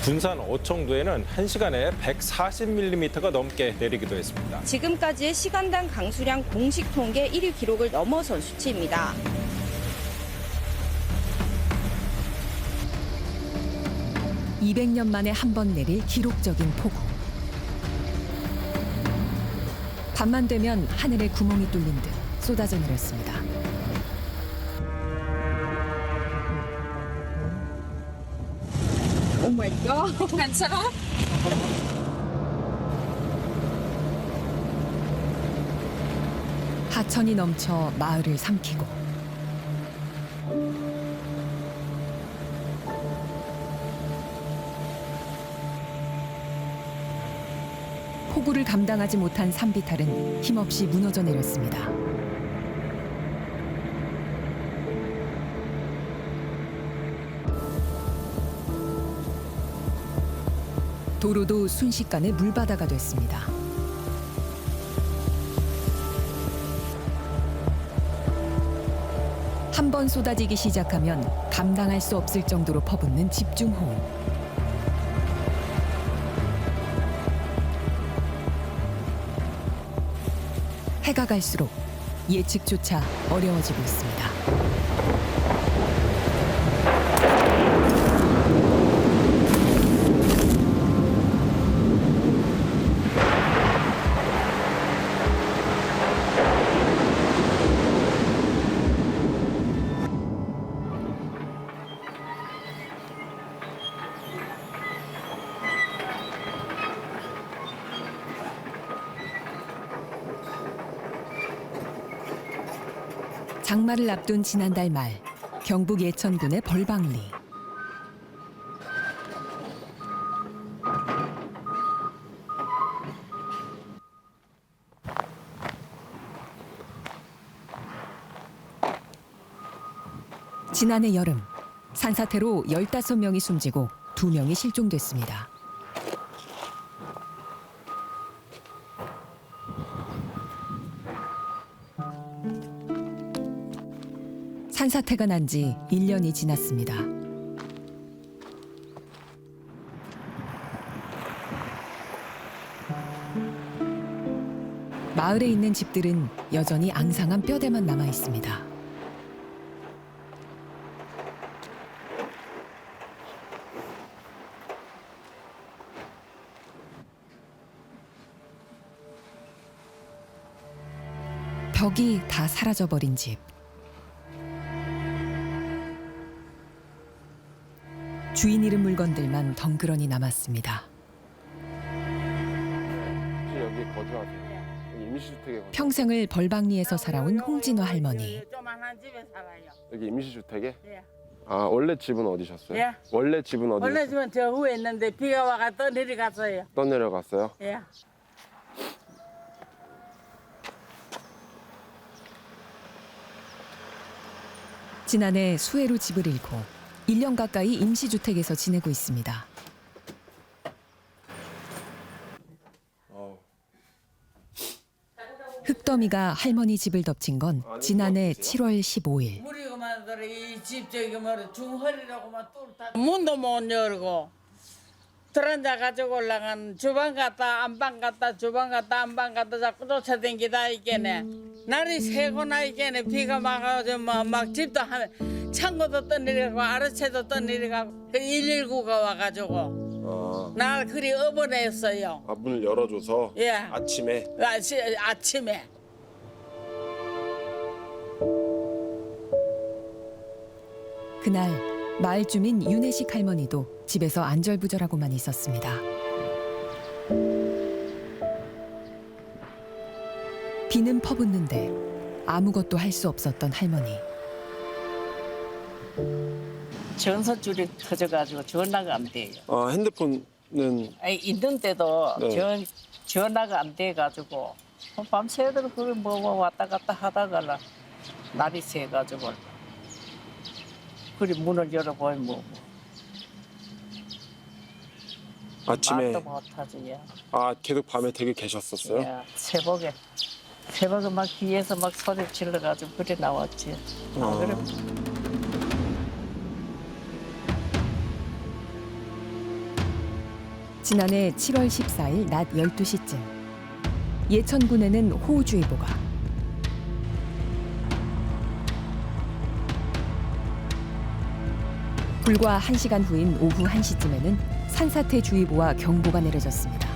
군산 어청도에는 1시간에 140mm가 넘게 내리기도 했습니다. 지금까지의 시간당 강수량 공식 통계 1위 기록을 넘어선 수치입니다. (200년) 만에 한 번 내릴 기록적인 폭우. 밤만 되면 하늘에 구멍이 뚫린 듯 쏟아져 내렸습니다. 오 마이 갓. 괜찮아? 하천이 넘쳐 마을을 삼키고 폭우를 감당하지 못한 산비탈은 힘없이 무너져 내렸습니다. 도로도 순식간에 물바다가 됐습니다. 한 번 쏟아지기 시작하면 감당할 수 없을 정도로 퍼붓는 집중호우. 해가 갈수록 예측조차 어려워지고 있습니다. 장마를 앞둔 지난달 말, 경북 예천군의 벌방리. 지난해 여름, 산사태로 15명이 숨지고 2명이 실종됐습니다. 산사태가 난 지 1년이 지났습니다. 마을에 있는 집들은 여전히 앙상한 뼈대만 남아 있습니다. 벽이 다 사라져버린 집. 주인 잃은 물건들만 덩그러니 남았습니다. 혹시 여기 거주하세요? 여기 임시주택에 평생을 벌방리에서 살아온 홍진화 할머니. 조만한 집에 살아요. 여기 임시주택에? 예. 아 원래 집은 어디셨어요? 예. 원래 집은 어디? 원래 집은 저 후에 있는데 비가 와가 또 내려갔어요. 떠내려갔어요? 예. 지난해 수해로 집을 잃고 1년 가까이 임시주택에서 지내고 있습니다. 흙더미가 할머니 집을 덮친 건 지난해 7월 15일. 물이 그만들어 이집 저기 뭐라 중허리라고만 뚫다. 문도 못 열고 들어앉아 가지고 올라간 주방 갔다 안방 갔다 주방 갔다 안방 갔다 자꾸 쫓아다니다 있겠네. 날이 새고나 있겠네. 비가 막아가지고 막 집도 창고도 떠내려가고 아래채도 떠내려가고 119가 와가지고 날 그리 업어냈어요. 아 문을 열어줘서 예. 아침에? 아침에. 그날 마을 주민 윤혜식 할머니도 집에서 안절부절하고만 있었습니다. 비는 퍼붓는데 아무것도 할 수 없었던 할머니. 전선줄이 터져가지고 전화가 안 돼요. 아 핸드폰은 있는데도 네. 전화가 안 돼가지고 밤새도록 그걸 뭐 왔다 갔다 하다가 날이 새가지고 그리 문을 열어보면 뭐 아침에 말도 못하지. 야. 아 계속 밤에 되게 계셨었어요? 야, 새벽에 막 귀에서 막 소리 질러가지고 그래 나왔지. 그래. 지난해 7월 14일 낮 12시쯤 예천군에는 호우주의보가, 불과 1시간 후인 오후 1시쯤에는 산사태주의보와 경보가 내려졌습니다.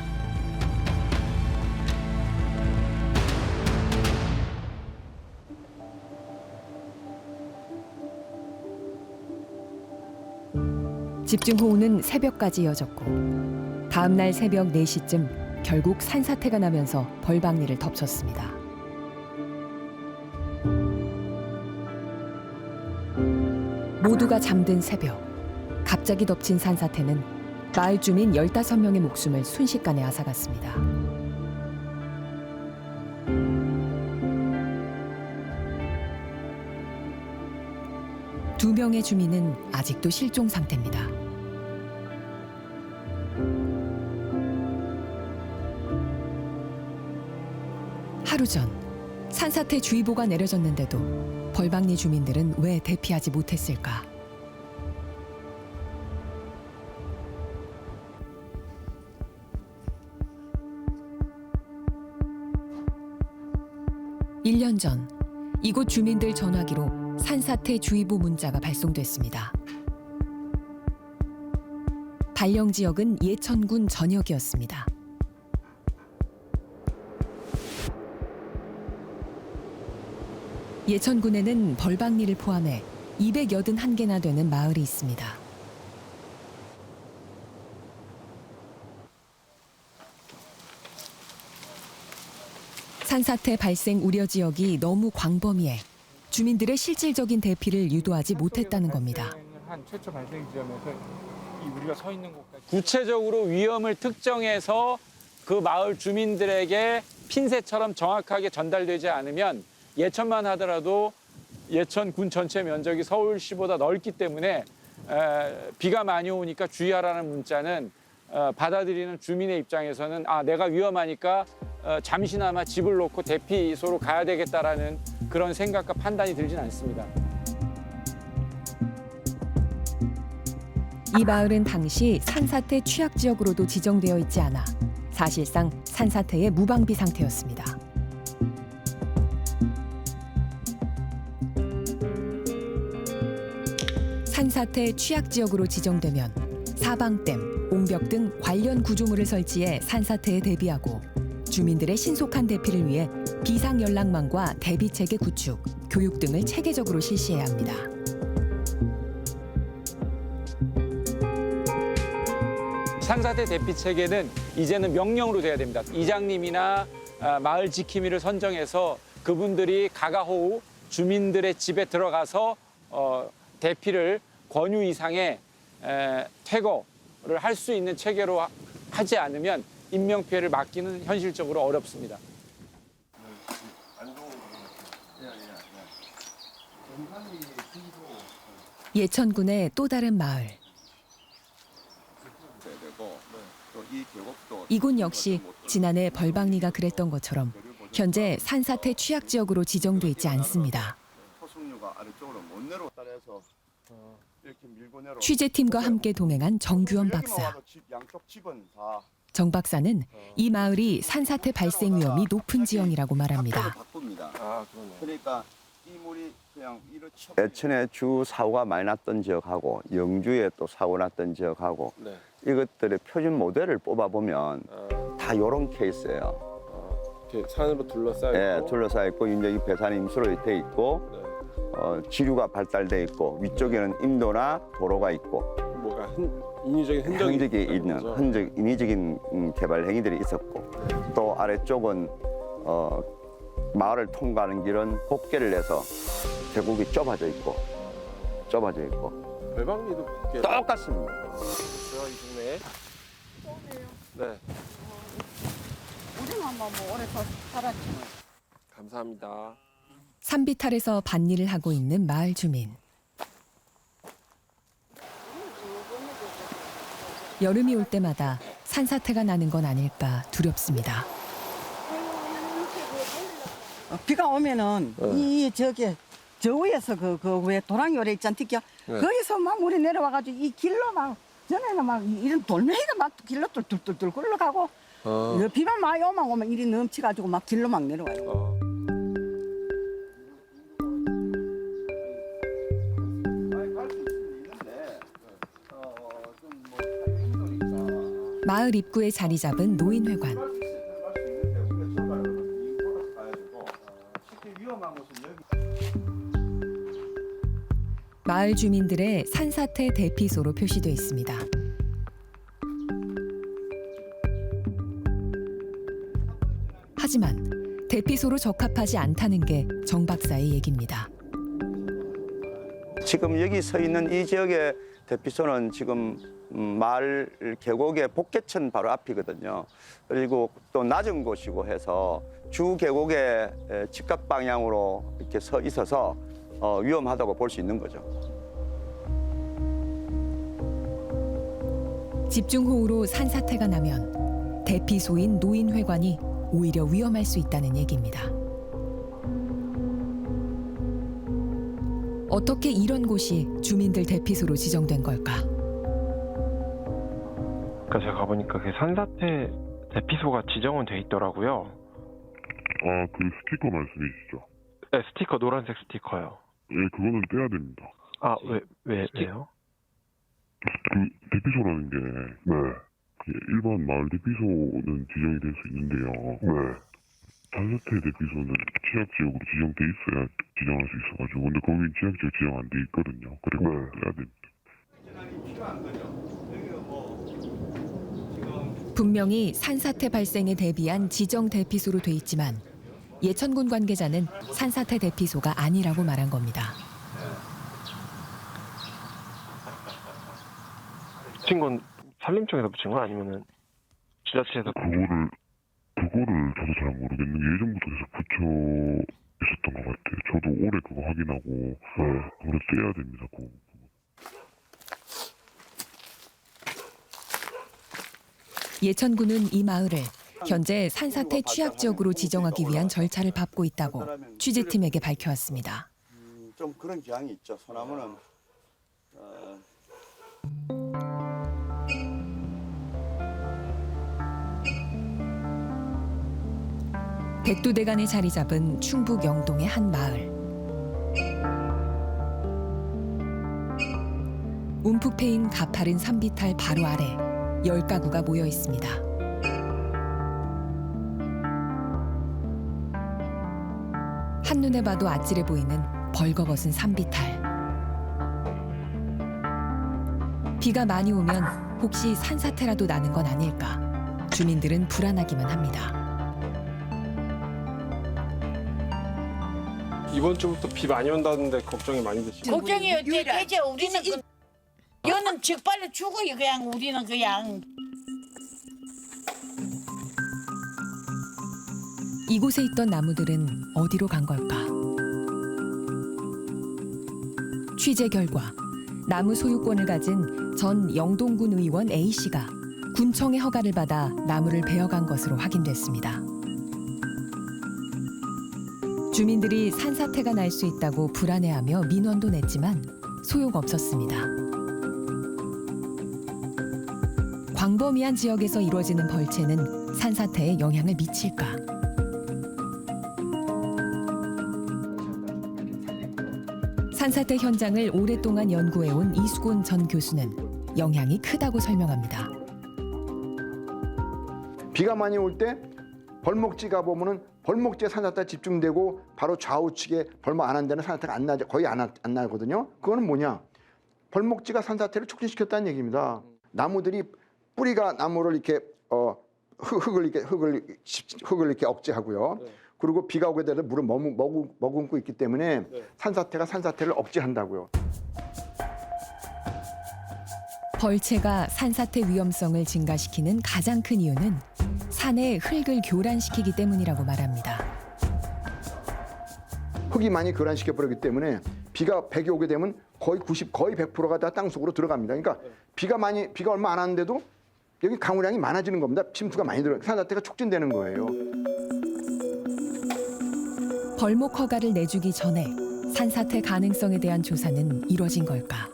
집중호우는 새벽까지 이어졌고 다음 날 새벽 4시쯤 결국 산사태가 나면서 벌방리를 덮쳤습니다. 모두가 잠든 새벽, 갑자기 덮친 산사태는 마을 주민 15명의 목숨을 순식간에 앗아갔습니다. 두 명의 주민은 아직도 실종 상태입니다. 하루 전 산사태 주의보가 내려졌는데도 벌방리 주민들은 왜 대피하지 못했을까? 일 년 전 이곳 주민들 전화기로 산사태 주의보 문자가 발송됐습니다. 발령 지역은 예천군 전역이었습니다. 예천군에는 벌방리를 포함해 281개나 되는 마을이 있습니다. 산사태 발생 우려 지역이 너무 광범위해 주민들의 실질적인 대피를 유도하지 못했다는 겁니다. 한 최초 발생 지점에서 우리가 서 있는 곳까지 구체적으로 위험을 특정해서 그 마을 주민들에게 핀셋처럼 정확하게 전달되지 않으면 예천만 하더라도 예천군 전체 면적이 서울시보다 넓기 때문에 비가 많이 오니까 주의하라는 문자는 받아들이는 주민의 입장에서는 내가 위험하니까 잠시나마 집을 놓고 대피소로 가야 되겠다라는 그런 생각과 판단이 들진 않습니다. 이 마을은 당시 산사태 취약 지역으로도 지정되어 있지 않아 사실상 산사태의 무방비 상태였습니다. 산사태 취약 지역으로 지정되면 사방댐, 옹벽 등 관련 구조물을 설치해 산사태에 대비하고 주민들의 신속한 대피를 위해 비상연락망과 대비체계 구축, 교육 등을 체계적으로 실시해야 합니다. 산사태 대피 체계는 이제는 명령으로 돼야 됩니다. 이장님이나 마을 지킴이를 선정해서 그분들이 가가호우 주민들의 집에 들어가서 대피를 권유 이상의 퇴거를 할 수 있는 체계로 하지 않으면 인명피해를 막기는 현실적으로 어렵습니다. 예천군의 또 다른 마을. 이곳 역시 지난해 벌방리가 그랬던 것처럼 현재 산사태 취약 지역으로 지정돼 있지 않습니다. 취재팀과 함께 동행한 정규원 박사. 정 박사는 이 마을이 산사태 발생 위험이 높은 지형이라고 말합니다. 그러니까 이 물이 그냥 예천에 주 사고가 많이 났던 지역하고 영주에 또 사고 났던 지역하고 이것들의 표준 모델을 뽑아보면 다 이런 케이스예요. 산으로 둘러싸여 있고. 둘러싸여 있고 이제 이 배산이 임수로 돼 있고 지류가 발달돼 있고 위쪽에는 임도나 도로가 있고 뭐가 인위적인 흔적이 있는 인위적인 개발 행위들이 있었고 또 아래쪽은 마을을 통과하는 길은 복개를 내서 계곡이 좁아져 있고 벌방리도 똑같습니다. 제가 이 동네에 네 우리만 뭐 오래 살았지. 감사합니다. 산비탈에서 밭일을 하고 있는 마을 주민. 여름이 올 때마다 산사태가 나는 건 아닐까 두렵습니다. 비가 오면은 이 저기 저 위에서 그 왜 도랑이 오래 있지 않겠냐? 거기서 막 물이 내려와가지고 이 길로 막 전에는 막 이런 돌멩이가 막 길로 뚫뚫뚫 굴러가고 비만 많이 오면 이리 넘치가지고 막 길로 막 내려와요. 마을 입구에 자리 잡은 노인회관. 마을 주민들의 산사태 대피소로 표시돼 있습니다. 하지만 대피소로 적합하지 않다는 게 정 박사의 얘기입니다. 지금 여기 서 있는 이 지역의 대피소는 지금 마을 계곡의 복개천 바로 앞이거든요. 그리고 또 낮은 곳이고 해서 주 계곡의 직각 방향으로 이렇게 서 있어서 위험하다고 볼 수 있는 거죠. 집중호우로 산사태가 나면 대피소인 노인회관이 오히려 위험할 수 있다는 얘기입니다. 어떻게 이런 곳이 주민들 대피소로 지정된 걸까? 그러니까 제가 가보니까 그 산사태 대피소가 지정은 돼 있더라고요. 아, 그 스티커 말씀이시죠? 네, 스티커, 노란색 스티커요. 예, 그거는 떼야 됩니다. 아, 왜요? 그 대피소라는 게 일반 마을 대피소는 지정이 될 수 있는데요. 산사태 대피소는 취약지역으로 지정돼 있어야 지정할 수 있어가지고 근데 거긴 취약지역 지정 안 돼 있거든요. 그래서 떼야 됩니다. 분명히 산사태 발생에 대비한 지정 대피소로 돼 있지만 예천군 관계자는 산사태 대피소가 아니라고 말한 겁니다. 붙인 건 산림청에서 붙인 건 아니면은 지자체에서 그거를 저도 잘 모르겠는 게 예전부터 계속 붙여 있었던 것 같아요. 저도 올해 그거 확인하고 아무래도 떼야 됩니다. 그거. 예천군은 이 마을을 현재 산사태 취약지역으로 지정하기 위한 절차를 밟고 있다고 취재팀에게 밝혀왔습니다. 좀 그런 경향이 있죠. 소나무는 백두대간에 자리 잡은 충북 영동의 한 마을. 움푹 패인 가파른 산비탈 바로 아래 10가구가 모여 있습니다. 한눈에 봐도 아찔해 보이는 벌거벗은 산비탈. 비가 많이 오면 혹시 산사태라도 나는 건 아닐까. 주민들은 불안하기만 합니다. 이번 주부터 비 많이 온다는데 걱정이 많이 되시죠? 걱정이 되지. 우리는 여는 적발로 죽어요. 그냥 우리는 그냥. 이곳에 있던 나무들은 어디로 간 걸까? 취재 결과 나무 소유권을 가진 전 영동군 의원 A씨가 군청의 허가를 받아 나무를 베어간 것으로 확인됐습니다. 주민들이 산사태가 날 수 있다고 불안해하며 민원도 냈지만 소용없었습니다. 광범위한 지역에서 이루어지는 벌채는 산사태에 영향을 미칠까? 산사태 현장을 오랫동안 연구해온 이수곤 전 교수는 영향이 크다고 설명합니다. 비가 많이 올 때 벌목지 가보면은 벌목지에 산사태가 집중되고 바로 좌우측에 벌목 안 한 데는 산사태가 안 나죠. 거의 안 나거든요. 그거는 뭐냐? 벌목지가 산사태를 촉진시켰다는 얘기입니다. 나무들이 뿌리가 나무를 이렇게 흙을 이렇게 억제하고요. 그리고 비가 오게 되면 물을 머금고 있기 때문에 산사태를 억제한다고요. 벌채가 산사태 위험성을 증가시키는 가장 큰 이유는 산의 흙을 교란시키기 때문이라고 말합니다. 흙이 많이 교란시켜 버리기 때문에 비가 100이 오게 되면 거의 100%가 다 땅속으로 들어갑니다. 그러니까 비가 얼마 안 하는데도 여기 강우량이 많아지는 겁니다. 침수가 많이 들어요. 산사태가 촉진되는 거예요. 벌목 허가를 내주기 전에 산사태 가능성에 대한 조사는 이뤄진 걸까?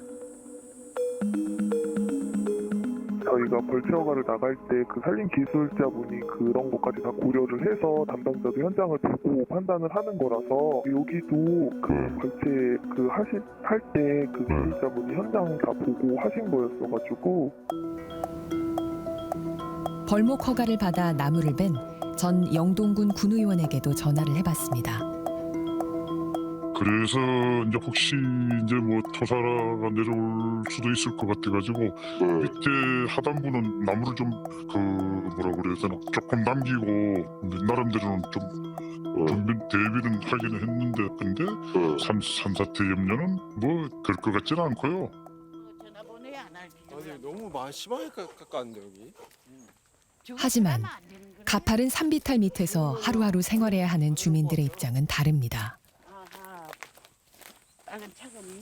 저희가 벌채 허가를 나갈 때 그 산림 기술자분이 그런 것까지 다 고려를 해서 담당자도 현장을 보고 판단을 하는 거라서 여기도 그 벌채 할 때 그 기술자분이 현장 다 보고 하신 거였어가지고. 벌목 허가를 받아 나무를 벤 전 영동군 군의원에게도 전화를 해봤습니다. 그래서 이제 혹시 이제 뭐 토사가 내려올 수도 있을 것 같아가지고 밑에 하단부는 나무를 좀 그 뭐라 그래야 되나 조금 남기고 나름대로는 좀 대비는 하기는 했는데 근데 산사태 염려는 뭐 그럴 것 같지는 않고요. 아니 너무 심하게 깎았는데 여기. 하지만 가파른 산비탈 밑에서 하루하루 생활해야 하는 주민들의 입장은 다릅니다.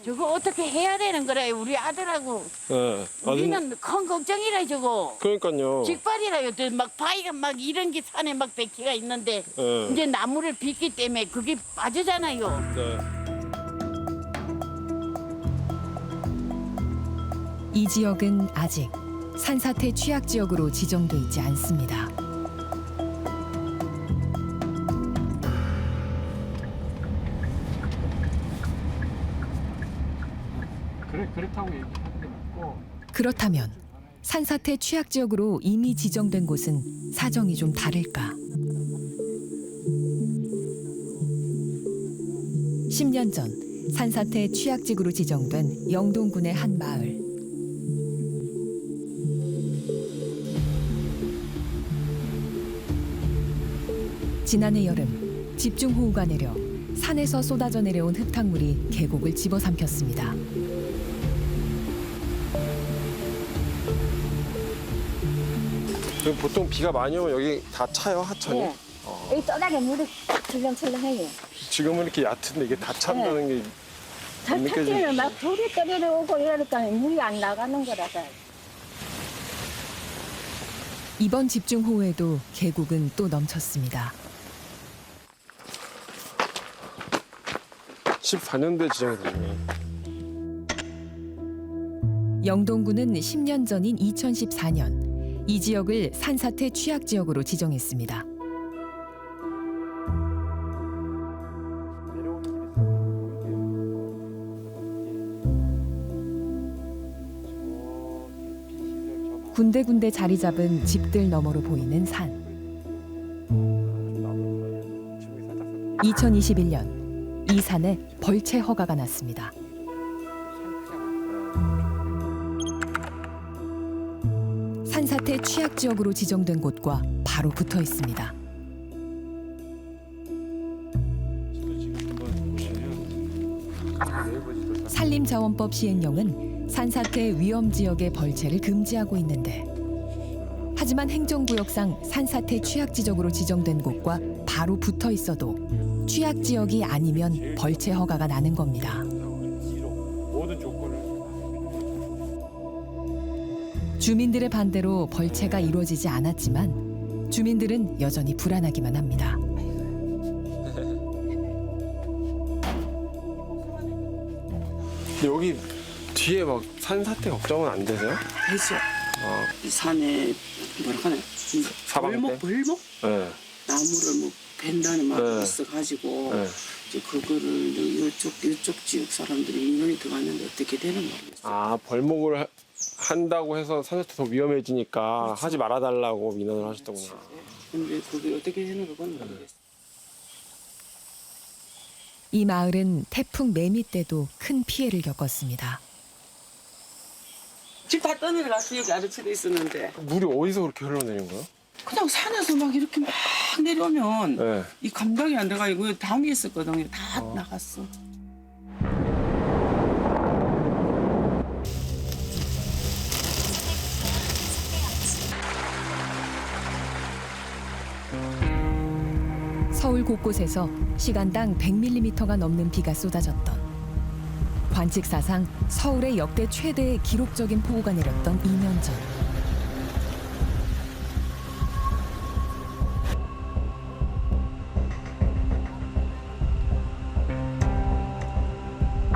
저거 어떻게 해야 되는 거래 우리 아들하고. 네. 우리는 큰 걱정이라 저거. 그러니까요. 직발이라요. 막 바위가 막 이런 게 산에 막 백기가 있는데 네. 이제 나무를 빗기 때문에 그게 빠지잖아요. 네. 이 지역은 아직 산사태 취약 지역으로 지정돼 있지 않습니다. 그렇다고 얘기하는 게 맞고. 그렇다면 산사태 취약 지역으로 이미 지정된 곳은 사정이 좀 다를까? 10년 전 산사태 취약지구로 지정된 영동군의 한 마을. 지난해 여름 집중호우가 내려 산에서 쏟아져 내려온 흙탕물이 계곡을 집어삼켰습니다. 보통 비가 많이 오면 여기 다 차요 하천이? 네. 여기 떠다게 물이 철렁철렁해요. 지금은 이렇게 얕은데 이게 다 찬다는 게 탈 느껴지죠? 때는 막 돌이 떨어져 오고 이러니까 물이 안 나가는 거라서. 이번 집중호우에도 계곡은 또 넘쳤습니다. 14년도에 지정이 됐네. 영동군은 10년 전인 2014년 이 지역을 산사태 취약 지역으로 지정했습니다. 군데군데 자리 잡은 집들 너머로 보이는 산. 2021년 이 산에 벌채 허가가 났습니다. 산사태 취약 지역으로 지정된 곳과 바로 붙어 있습니다. 산림자원법 시행령은 산사태 위험 지역의 벌채를 금지하고 있는데, 하지만 행정구역상 산사태 취약 지역으로 지정된 곳과 바로 붙어 있어도 취약 지역이 아니면 벌채 허가가 나는 겁니다. 모든 조건을. 주민들의 반대로 벌채가 이루어지지 않았지만 주민들은 여전히 불안하기만 합니다. 근데 여기 뒤에 막 산사태 걱정은 안 되세요? 되죠. 이 산에 뭐랄까나 사방때? 벌목? 네. 나무를 뭐 벤다는 막 네. 있어가지고 네. 이제 그거를 이쪽 지역 사람들이 민원이 들어갔는데 어떻게 되는 모르겠어요. 아 벌목을 한다고 해서 산사태 더 위험해지니까 그렇죠. 하지 말아달라고 민원을 하셨더구나. 근데 그게 어떻게 되는 그건 모르겠어요. 이 마을은 태풍 매미 때도 큰 피해를 겪었습니다. 집 다 떠내려갔어. 여기 아래쪽에 있었는데 물이 어디서 그렇게 흘러내린 거예요? 그냥 산에서 막 이렇게 막 내려오면 네. 이 감당이 안 돼가지고 담이 있었거든요. 다 나갔어. 서울 곳곳에서 시간당 100mm가 넘는 비가 쏟아졌던, 관측사상 서울의 역대 최대의 기록적인 폭우가 내렸던 2년 전.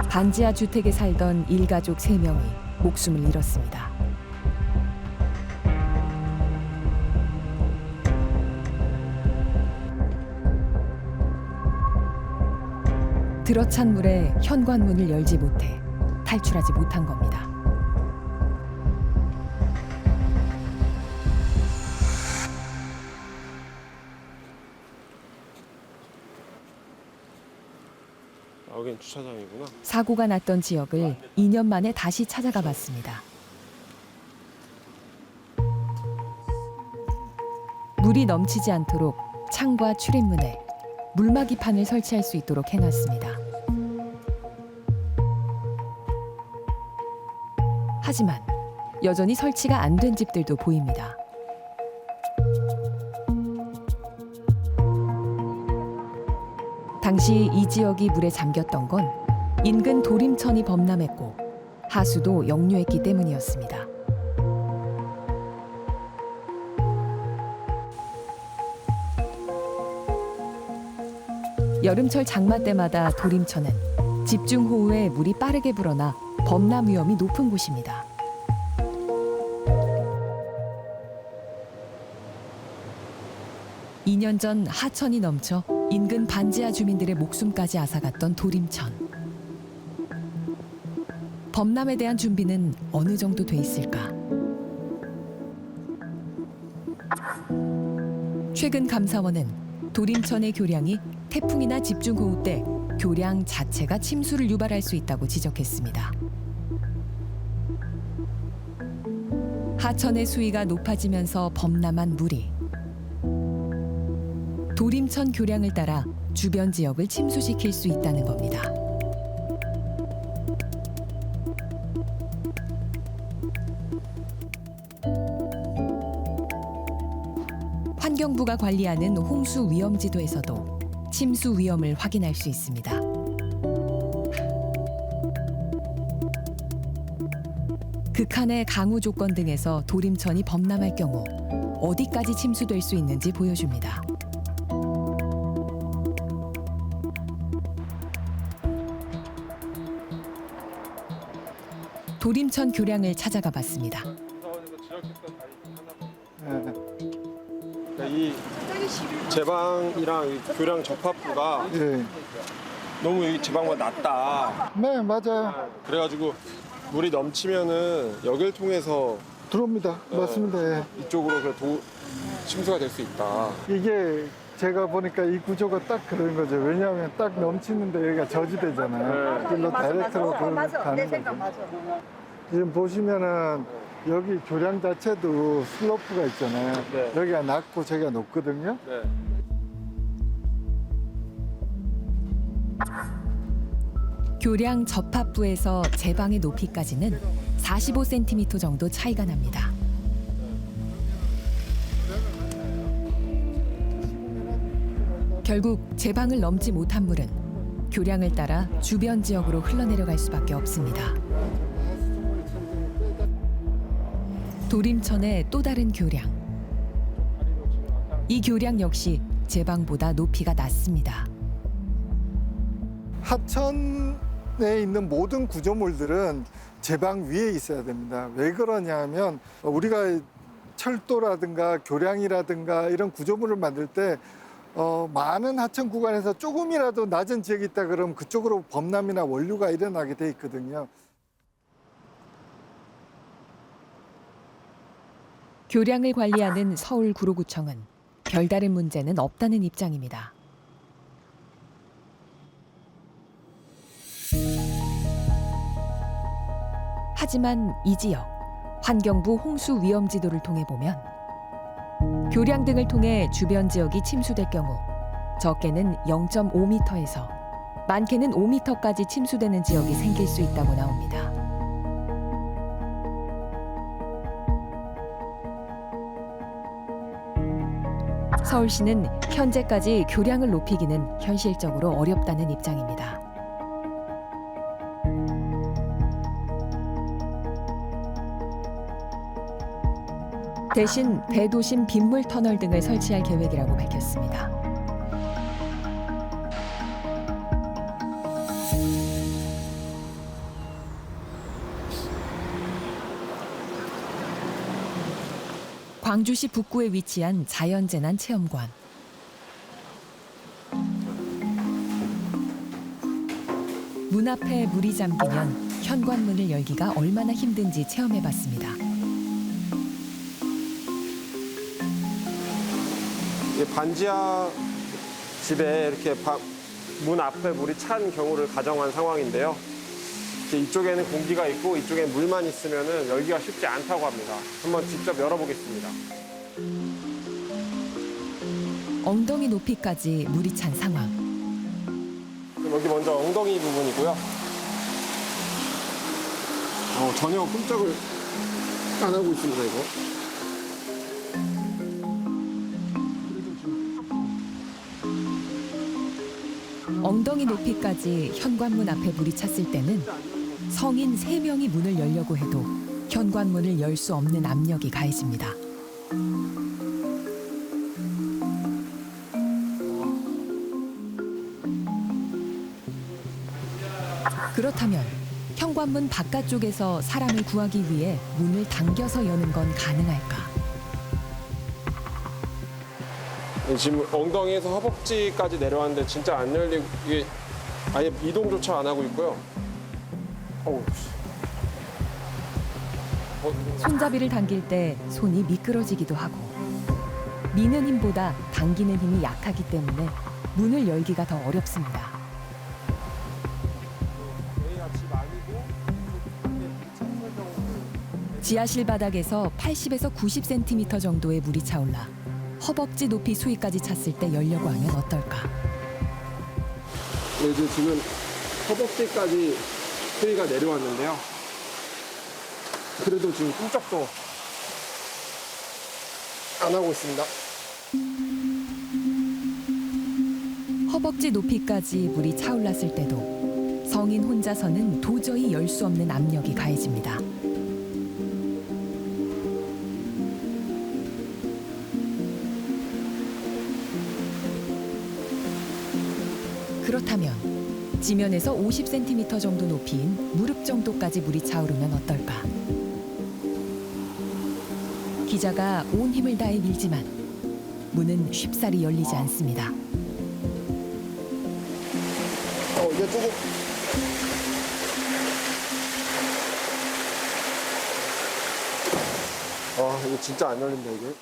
반지하 주택에 살던 일가족 3명이 목숨을 잃었습니다. 들어찬 물에 현관문을 열지 못해 탈출하지 못한 겁니다. 여긴 주차장이구나. 사고가 났던 지역을 2년 만에 다시 찾아가 봤습니다. 물이 넘치지 않도록 창과 출입문에 물막이판을 설치할 수 있도록 해놨습니다. 하지만 여전히 설치가 안 된 집들도 보입니다. 당시 이 지역이 물에 잠겼던 건 인근 도림천이 범람했고 하수도 역류했기 때문이었습니다. 여름철 장마 때마다 도림천은 집중호우에 물이 빠르게 불어나 범람 위험이 높은 곳입니다. (2년) 전 하천이 넘쳐 인근 반지하 주민들의 목숨까지 앗아갔던 도림천. 범람에 대한 준비는 어느 정도 돼 있을까? 최근 감사원은 도림천의 교량이 태풍이나 집중호우 때 교량 자체가 침수를 유발할 수 있다고 지적했습니다. 하천의 수위가 높아지면서 범람한 물이 도림천 교량을 따라 주변 지역을 침수시킬 수 있다는 겁니다. 환경부가 관리하는 홍수 위험 지도에서도 침수 위험을 확인할 수 있습니다. 극한의 강우 조건 등에서 도림천이 범람할 경우 어디까지 침수될 수 있는지 보여줍니다. 도림천 교량을 찾아가 봤습니다. 이 제방이랑 이 교량 접합부가 너무 이 제방보다 낮다. 네, 맞아요. 그래가지고 물이 넘치면은 여길 통해서 들어옵니다. 맞습니다. 예. 이쪽으로 침수가 될 수 있다. 이게 제가 보니까 이 구조가 딱 그런 거죠. 왜냐하면 딱 넘치는데 여기가 저지대잖아요. 길로 다이렉트로 가는 거죠. 지금 보시면은 여기 교량 자체도 슬로프가 있잖아요. 네. 여기가 낮고 저기가 높거든요. 네. 교량 접합부에서 제방의 높이까지는 45cm 정도 차이가 납니다. 결국 제방을 넘지 못한 물은 교량을 따라 주변 지역으로 흘러내려갈 수밖에 없습니다. 도림천의 또 다른 교량. 이 교량 역시 제방보다 높이가 낮습니다. 하천에 있는 모든 구조물들은 제방 위에 있어야 됩니다. 왜 그러냐면 우리가 철도라든가 교량이라든가 이런 구조물을 만들 때 많은 하천 구간에서 조금이라도 낮은 지역이 있다 그러면 그쪽으로 범람이나 원류가 일어나게 돼 있거든요. 교량을 관리하는 서울구로구청은 별다른 문제는 없다는 입장입니다. 하지만 이 지역 환경부 홍수 위험 지도를 통해 보면 교량 등을 통해 주변 지역이 침수될 경우 적게는 0.5m에서 많게는 5m까지 침수되는 지역이 생길 수 있다고 나옵니다. 서울시는 현재까지 교량을 높이기는 현실적으로 어렵다는 입장입니다. 대신 대도심 빗물 터널 등을 설치할 계획이라고 밝혔습니다. 광주시 북구에 위치한 자연재난 체험관. 문 앞에 물이 잠기면 현관문을 열기가 얼마나 힘든지 체험해봤습니다. 반지하 집에 이렇게 문 앞에 물이 찬 경우를 가정한 상황인데요. 이쪽에는 공기가 있고 이쪽에 물만 있으면 열기가 쉽지 않다고 합니다. 한번 직접 열어보겠습니다. 엉덩이 높이까지 물이 찬 상황. 여기 먼저 엉덩이 부분이고요. 전혀 꼼짝을 안 하고 있습니다, 이거. 엉덩이 높이까지 현관문 앞에 물이 찼을 때는 성인 3명이 문을 열려고 해도 현관문을 열 수 없는 압력이 가해집니다. 그렇다면 현관문 바깥쪽에서 사람을 구하기 위해 문을 당겨서 여는 건 가능할까? 지금 엉덩이에서 허벅지까지 내려왔는데 진짜 안 열리고 이게 아예 이동조차 안 하고 있고요. 손잡이를 당길 때 손이 미끄러지기도 하고 미는 힘보다 당기는 힘이 약하기 때문에 문을 열기가 더 어렵습니다. 지하실 바닥에서 80에서 90cm 정도의 물이 차올라 허벅지 높이 수위까지 찼을 때 열려고 하면 어떨까? 네, 지금 허벅지까지 수위가 내려왔는데요. 그래도 지금 꼼짝도 안 하고 있습니다. 허벅지 높이까지 물이 차올랐을 때도 성인 혼자서는 도저히 열 수 없는 압력이 가해집니다. 그렇다면 지면에서 50cm 정도 높이인 무릎 정도까지 물이 차오르면 어떨까? 기자가 온 힘을 다해 밀지만 문은 쉽사리 열리지 않습니다. 이게 조금 이거 진짜 안 열린다 이게.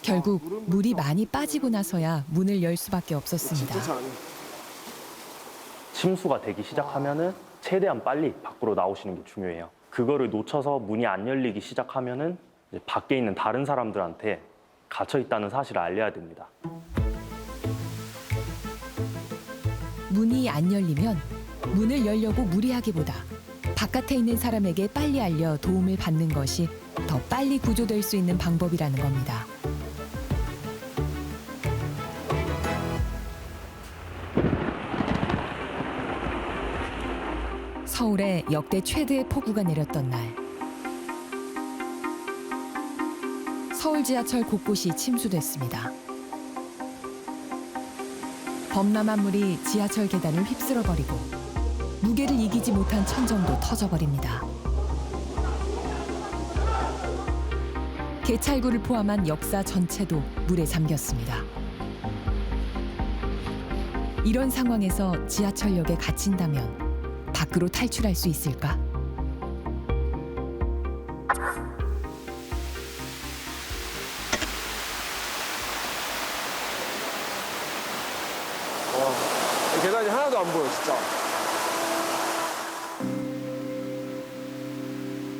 결국 물이 많이 빠지고 나서야 문을 열 수밖에 없었습니다. 침수가 되기 시작하면은 최대한 빨리 밖으로 나오시는 게 중요해요. 그거를 놓쳐서 문이 안 열리기 시작하면은 이제 밖에 있는 다른 사람들한테 갇혀 있다는 사실을 알려야 됩니다. 문이 안 열리면 문을 열려고 무리하기보다 바깥에 있는 사람에게 빨리 알려 도움을 받는 것이 더 빨리 구조될 수 있는 방법이라는 겁니다. 서울에 역대 최대의 폭우가 내렸던 날. 서울 지하철 곳곳이 침수됐습니다. 범람한 물이 지하철 계단을 휩쓸어버리고 무게를 이기지 못한 천정도 터져버립니다. 개찰구를 포함한 역사 전체도 물에 잠겼습니다. 이런 상황에서 지하철역에 갇힌다면 밖으로 탈출할 수 있을까? 계단이 하나도 안 보여 진짜.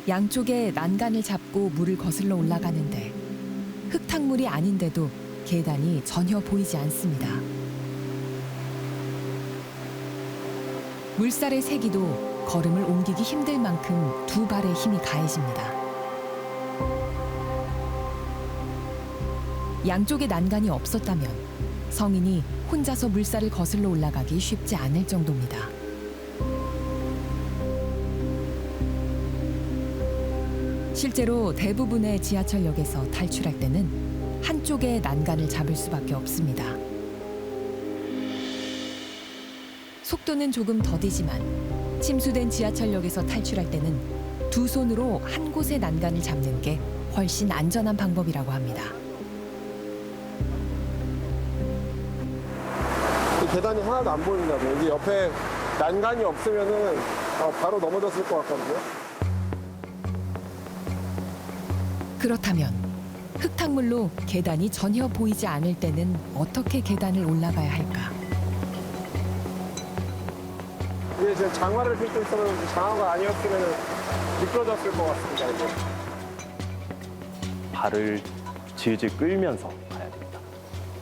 양쪽에 난간을 잡고 물을 거슬러 올라가는데 흙탕물이 아닌데도 계단이 전혀 보이지 않습니다. 물살의 세기도 걸음을 옮기기 힘들 만큼 두 발의 힘이 가해집니다. 양쪽에 난간이 없었다면 성인이 혼자서 물살을 거슬러 올라가기 쉽지 않을 정도입니다. 실제로 대부분의 지하철역에서 탈출할 때는 한쪽의 난간을 잡을 수밖에 없습니다. 속도는 조금 더디지만 침수된 지하철역에서 탈출할 때는 두 손으로 한 곳의 난간을 잡는 게 훨씬 안전한 방법이라고 합니다. 계단이 하나도 안 보입니다. 여기 옆에 난간이 없으면은 바로 넘어졌을 것 같거든요. 그렇다면 흙탕물로 계단이 전혀 보이지 않을 때는 어떻게 계단을 올라가야 할까? 이게 지금 장화를 필 때 있으면 장화가 아니었으면 미끄러졌을 것 같습니다. 이제. 발을 질질 끌면서 가야 됩니다.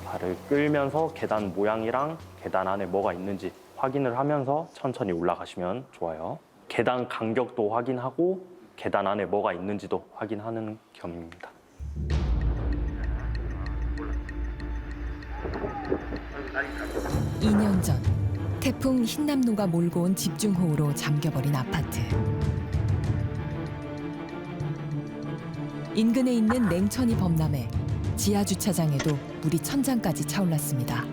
발을 끌면서 계단 모양이랑 계단 안에 뭐가 있는지 확인을 하면서 천천히 올라가시면 좋아요. 계단 간격도 확인하고 계단 안에 뭐가 있는지도 확인하는 겸입니다. (2년) 전 태풍 흰남노가 몰고 온 집중호우로 잠겨버린 아파트. 인근에 있는 냉천이 범람해 지하 주차장에도 물이 천장까지 차올랐습니다.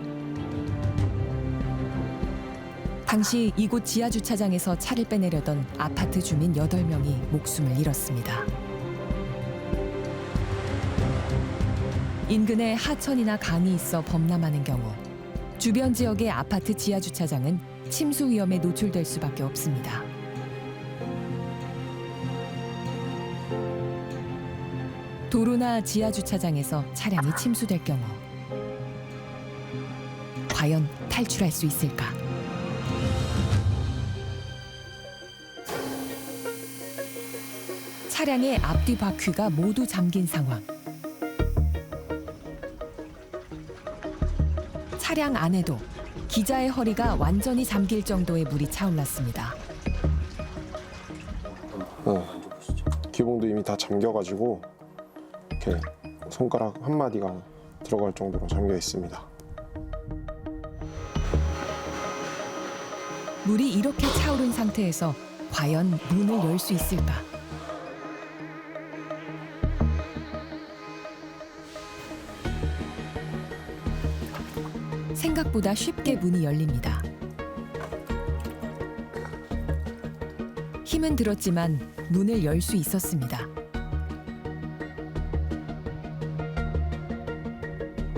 당시 이곳 지하 주차장에서 차를 빼내려던 아파트 주민 8명이 목숨을 잃었습니다. 인근에 하천이나 강이 있어 범람하는 경우 주변 지역의 아파트 지하 주차장은 침수 위험에 노출될 수밖에 없습니다. 도로나 지하 주차장에서 차량이 침수될 경우 과연 탈출할 수 있을까? 차량의 앞뒤 바퀴가 모두 잠긴 상황. 차량 안에도 기자의 허리가 완전히 잠길 정도의 물이 차올랐습니다. 기봉도 이미 다 잠겨가지고 이렇게 손가락 한 마디가 들어갈 정도로 잠겨 있습니다. 물이 이렇게 차오른 상태에서 과연 문을 열 수 있을까? 생각보다 쉽게 문이 열립니다. 힘은 들었지만 문을 열 수 있었습니다.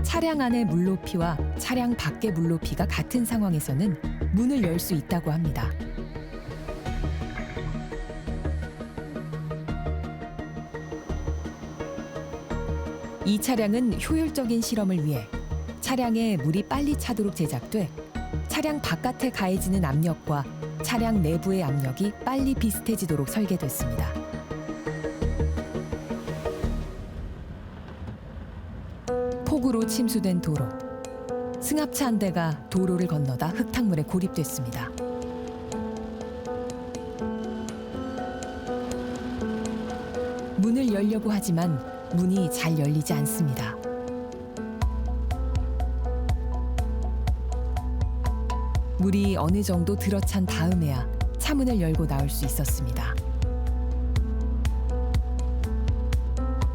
차량 안의 물높이와 차량 밖의 물높이가 같은 상황에서는 문을 열 수 있다고 합니다. 이 차량은 효율적인 실험을 위해 차량에 물이 빨리 차도록 제작돼 차량 바깥에 가해지는 압력과 차량 내부의 압력이 빨리 비슷해지도록 설계됐습니다. 폭우로 침수된 도로. 승합차 한 대가 도로를 건너다 흙탕물에 고립됐습니다. 문을 열려고 하지만 문이 잘 열리지 않습니다. 물이 어느 정도 들어찬 다음에야 차문을 열고 나올 수 있었습니다.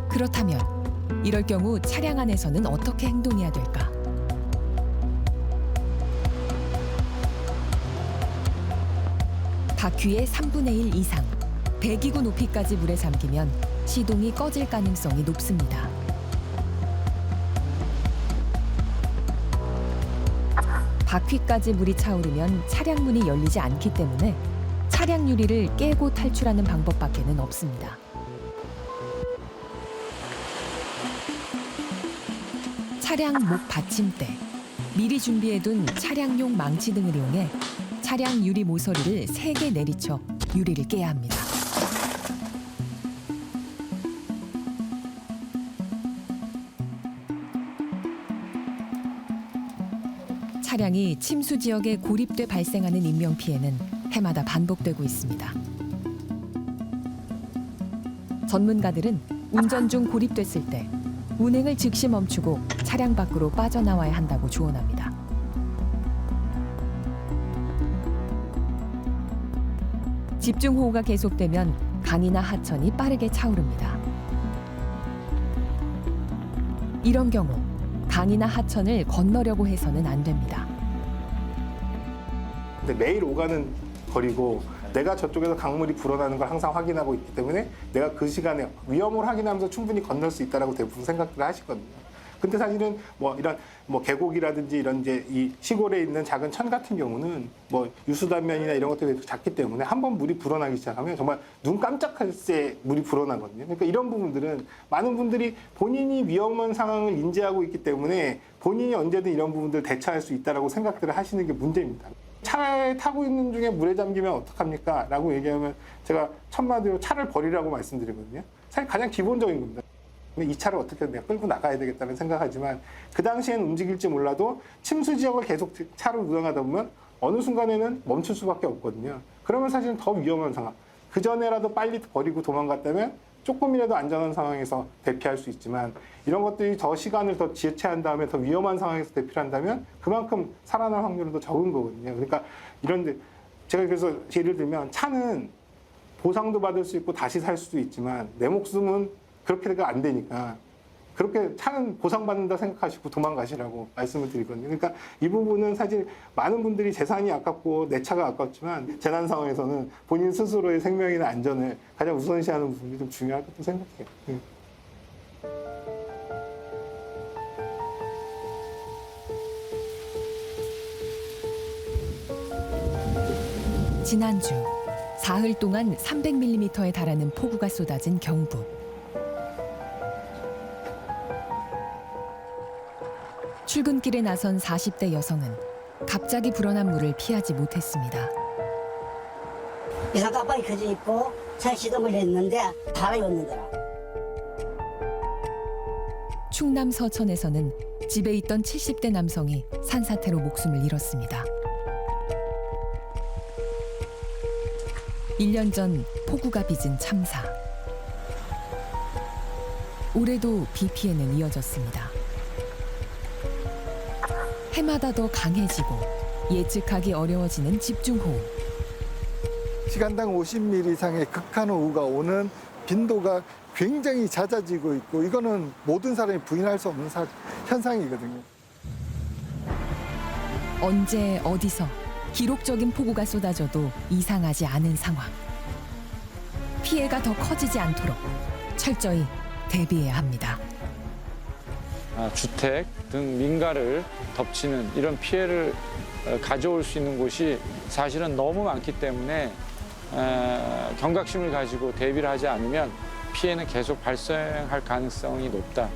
그렇다면 이럴 경우 차량 안에서는 어떻게 행동해야 될까? 바퀴의 3분의 1 이상, 배기구 높이까지 물에 잠기면 시동이 꺼질 가능성이 높습니다. 바퀴까지 물이 차오르면 차량 문이 열리지 않기 때문에 차량 유리를 깨고 탈출하는 방법밖에는 없습니다. 차량 목 받침대, 미리 준비해둔 차량용 망치 등을 이용해 차량 유리 모서리를 3개 내리쳐 유리를 깨야 합니다. 차량이 침수 지역에 고립돼 발생하는 인명피해는 해마다 반복되고 있습니다. 전문가들은 운전 중 고립됐을 때 운행을 즉시 멈추고 차량 밖으로 빠져나와야 한다고 조언합니다. 집중호우가 계속되면 강이나 하천이 빠르게 차오릅니다. 이런 경우 강이나 하천을 건너려고 해서는 안 됩니다. 근데 매일 오가는 거리고 내가 저쪽에서 강물이 불어나는 걸 항상 확인하고 있기 때문에 내가 그 시간에 위험을 확인하면서 충분히 건널 수 있다고 대부분 생각을 하시거든요. 근데 사실은 뭐 이런 뭐 계곡이라든지 이런 이제 이 시골에 있는 작은 천 같은 경우는 뭐 유수단면이나 이런 것들이 작기 때문에 한번 물이 불어나기 시작하면 정말 눈 깜짝할 새 물이 불어나거든요. 그러니까 이런 부분들은 많은 분들이 본인이 위험한 상황을 인지하고 있기 때문에 본인이 언제든 이런 부분들을 대처할 수 있다라고 생각들을 하시는 게 문제입니다. 차에 타고 있는 중에 물에 잠기면 어떡합니까? 라고 얘기하면 제가 첫마디로 차를 버리라고 말씀드리거든요. 사실 가장 기본적인 겁니다. 이 차를 어떻게든 내가 끌고 나가야 되겠다는 생각하지만 그 당시엔 움직일지 몰라도 침수 지역을 계속 차로 운행하다 보면 어느 순간에는 멈출 수밖에 없거든요. 그러면 사실은 더 위험한 상황. 그전에라도 빨리 버리고 도망갔다면 조금이라도 안전한 상황에서 대피할 수 있지만 이런 것들이 더 시간을 더 지체한 다음에 더 위험한 상황에서 대피를 한다면 그만큼 살아날 확률은 더 적은 거거든요. 그러니까 이런데 제가 그래서 예를 들면 차는 보상도 받을 수 있고 다시 살 수도 있지만 내 목숨은 그렇게가 안 되니까 그렇게 차는 보상받는다 생각하시고 도망가시라고 말씀을 드리거든요. 그러니까 이 부분은 사실 많은 분들이 재산이 아깝고 내 차가 아깝지만 재난 상황에서는 본인 스스로의 생명이나 안전을 가장 우선시하는 부분이 좀 중요하다고 생각해요. 지난주 사흘 동안 300mm에 달하는 폭우가 쏟아진 경북. 출근길에 나선 40대 여성은 갑자기 불어난 물을 피하지 못했습니다. 이상 깜빡이 켜져 있고 차 시동을 했는데 바람이 없는더라. 충남 서천에서는 집에 있던 70대 남성이 산사태로 목숨을 잃었습니다. 1년 전 폭우가 빚은 참사. 올해도 비 피해는 이어졌습니다. 해마다 더 강해지고 예측하기 어려워지는 집중호우. 시간당 50mm 이상의 극한호우가 오는 빈도가 굉장히 잦아지고 있고 이거는 모든 사람이 부인할 수 없는 현상이거든요. 언제 어디서 기록적인 폭우가 쏟아져도 이상하지 않은 상황. 피해가 더 커지지 않도록 철저히 대비해야 합니다. 주택 등 민가를 덮치는 이런 피해를 가져올 수 있는 곳이 사실은 너무 많기 때문에 경각심을 가지고 대비를 하지 않으면 피해는 계속 발생할 가능성이 높다.